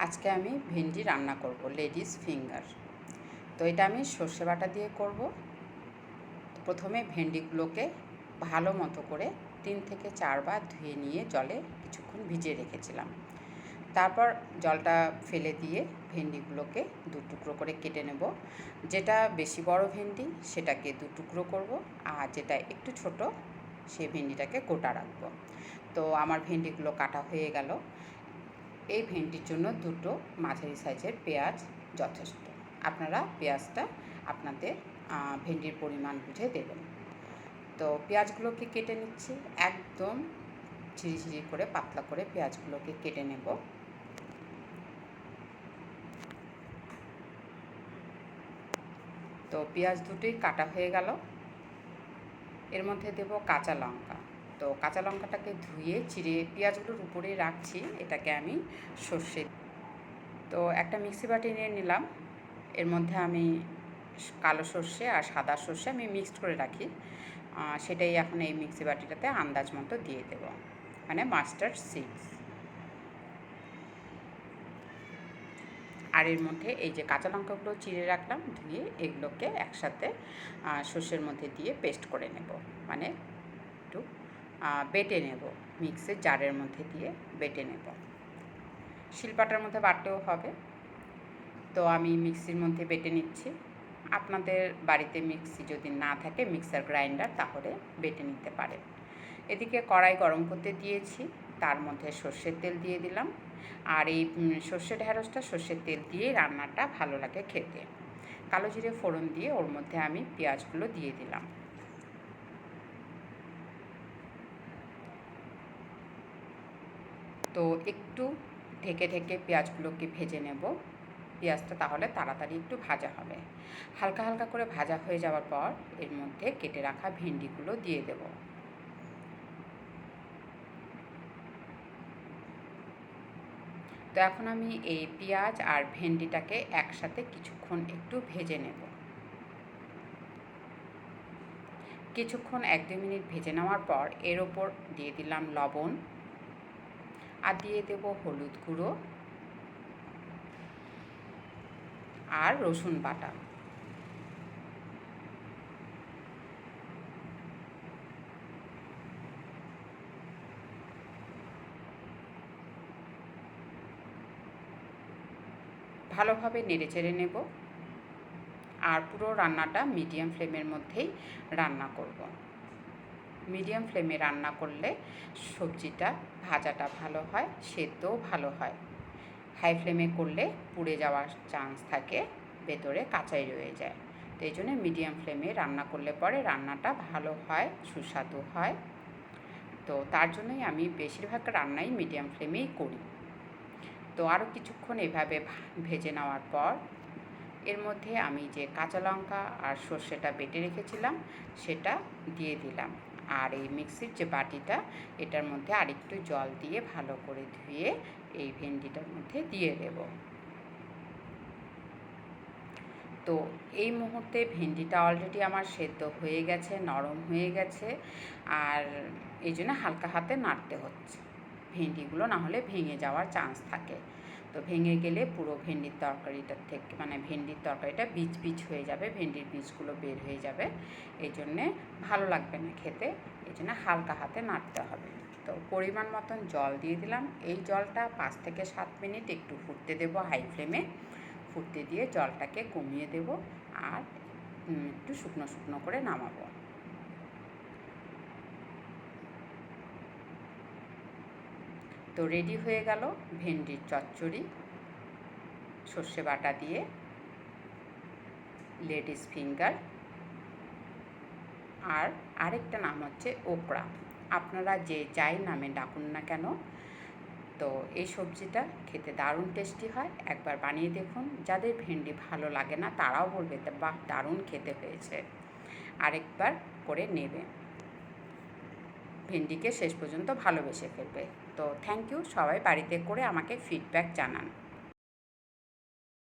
আজকে আমি ভেন্ডি রান্না করব লেডিস ফিঙ্গার। তো এটা আমি সর্ষে বাটা দিয়ে করব। প্রথমে ভেন্ডিগুলোকে ভালো মতো করে 3 থেকে 4 বার ধুয়ে নিয়ে জলে কিছুক্ষণ ভিজিয়ে রেখেছিলাম। তারপর জলটা ফেলে দিয়ে ভেন্ডিগুলোকে 2 টুকরো করে কেটে নেব। যেটা বেশি বড় ভেন্ডি সেটাকে 2 টুকরো করব, আর যেটা একটু ছোট সেই ভেন্ডিটাকে গোটা রাখবো। তো আমার ভেন্ডিগুলো কাটা হয়ে গেল। এই ভেন্ডির জন্য 2টো মাঝারি সাইজের পেঁয়াজ যথেষ্ট। আপনারা পেঁয়াজটা আপনাদের ভেন্ডির পরিমাণ বুঝে দেবেন। তো পেঁয়াজগুলোকে কেটে নিচ্ছি, একদম ঝিরিঝিরি করে পাতলা করে পেঁয়াজগুলোকে কেটে নেব। তো পেঁয়াজ দুটোই কাটা হয়ে গেল। এর মধ্যে দেব কাঁচা লঙ্কা। তো কাঁচা লঙ্কাটাকে ধুয়ে চিড়ে পেঁয়াজগুলোর উপরেই রাখছি, এটাকে আমি সর্ষে। তো একটা মিক্সি বাটি নিয়ে নিলাম। এর মধ্যে আমি কালো সর্ষে আর সাদা সর্ষে আমি মিক্সড করে রাখি, সেটাই এখন এই মিক্সি বাটিটাতে আন্দাজ মতো দিয়ে দেব, মানে মাস্টার্ড সিডস। আর এর মধ্যে এই যে কাঁচা লঙ্কাগুলো চিড়ে রাখলাম ধুয়ে, এগুলোকে একসাথে সর্ষের মধ্যে দিয়ে পেস্ট করে নেব, মানে একটু বেটে নেব, মিক্সির জারের মধ্যে দিয়ে বেটে নেব। শিলপাটার মধ্যে বাটলেও হবে। তো আমি মিক্সির মধ্যে বেটে নিচ্ছি। আপনাদের বাড়িতে মিক্সি যদি না থাকে, মিক্সার গ্রাইন্ডার, তাহলে বেটে নিতে পারেন। এদিকে কড়াই গরম করতে দিয়েছি, তার মধ্যে সর্ষের তেল দিয়ে দিলাম। আর এই সর্ষে ঢ্যাঁড়সটা সর্ষের তেল দিয়েই রান্নাটা ভালো লাগে খেতে। কালো জিরে ফোড়ন দিয়ে ওর মধ্যে আমি পেঁয়াজগুলো দিয়ে দিলাম। তো একটু ঢেকে ঢেকে পেঁয়াজগুলোকে ভেজে নেব। পেঁয়াজটা তাহলে তাড়াতাড়ি একটু ভাজা হবে। হালকা হালকা করে ভাজা হয়ে যাওয়ার পর এর মধ্যে কেটে রাখা ভেন্ডিগুলো দিয়ে দেব। তো এখন আমি এই পেঁয়াজ আর ভেন্ডিটাকে একসাথে কিছুক্ষণ একটু ভেজে নেব। কিছুক্ষণ 1-2 মিনিট ভেজে নেওয়ার পর এর ওপর দিয়ে দিলাম লবণ, আর দিয়ে দেব হলুদ গুঁড়ো আর রসুন বাটা। ভালোভাবে নেড়েচেড়ে নেব, আর পুরো রান্নাটা মিডিয়াম ফ্লেমের মধ্যেই রান্না করব। মিডিয়াম ফ্লেমে রান্না করলে সবজিটা ভাজাটা ভালো হয়, সেদ্ধও ভালো হয়। হাই ফ্লেমে করলে পুড়ে যাওয়ার চান্স থাকে, ভেতরে কাঁচাই রয়ে যায়। তো এই জন্য মিডিয়াম ফ্লেমে রান্না করলে পরে রান্নাটা ভালো হয়, সুস্বাদু হয়। তো তার জন্যই আমি বেশিরভাগ রান্নাই মিডিয়াম ফ্লেমেই করি। তো আরও কিছুক্ষণ এভাবে ভেজে নেওয়ার পর এর মধ্যে আমি যে কাঁচা লঙ্কা আর সর্ষেটা বেটে রেখেছিলাম সেটা দিয়ে দিলাম। আর এই মিক্সির যে বাটিটা, এটার মধ্যে আরেকটু জল দিয়ে ভালো করে ধুয়ে এই ভেন্ডিটার মধ্যে দিয়ে দেব। তো এই মুহূর্তে ভেন্ডিটা অলরেডি আমার সেদ্ধ হয়ে গেছে, নরম হয়ে গেছে, আর এই জন্য হালকা হাতে নাড়তে হচ্ছে। ভেন্ডিগুলো না হলে ভেঙে যাওয়ার চান্স থাকে। তো ভেঙে গেলে পুরো ভেন্ডির তরকারিটার থেকে, মানে ভেন্ডির তরকারিটা বীজ বীজ হয়ে যাবে, ভেন্ডির বীজগুলো বের হয়ে যাবে, এই জন্যে ভালো লাগবে না খেতে। এই জন্য হালকা হাতে নাড়তে হবে। তো পরিমাণ মতন জল দিয়ে দিলাম। এই জলটা 5 থেকে 7 মিনিট একটু ফুটতে দেবো হাই ফ্লেমে। ফুটতে দিয়ে জলটাকে কমিয়ে দেব, আর একটু শুকনো শুকনো করে নামাবো। তো রেডি হয়ে গেল ভেন্ডির চচ্চড়ি সর্ষে বাটা দিয়ে, লেডিস ফিঙ্গার। আর আরেকটা নাম হচ্ছে ওকড়া, আপনারা যে যাই নামে ডাকুন না কেন। তো এই সবজিটা খেতে দারুণ টেস্টি হয়, একবার বানিয়ে দেখুন। যাদের ভেন্ডি ভালো লাগে না তারাও বলবে বাহ, দারুণ খেতে হয়েছে। আরেকবার করে নেবে, ভেন্ডিকে শেষ পর্যন্ত ভালোবেসে ফেলবে। তো থ্যাংক ইউ, সবাই বাড়িতে করে আমাকে ফিডব্যাক জানান।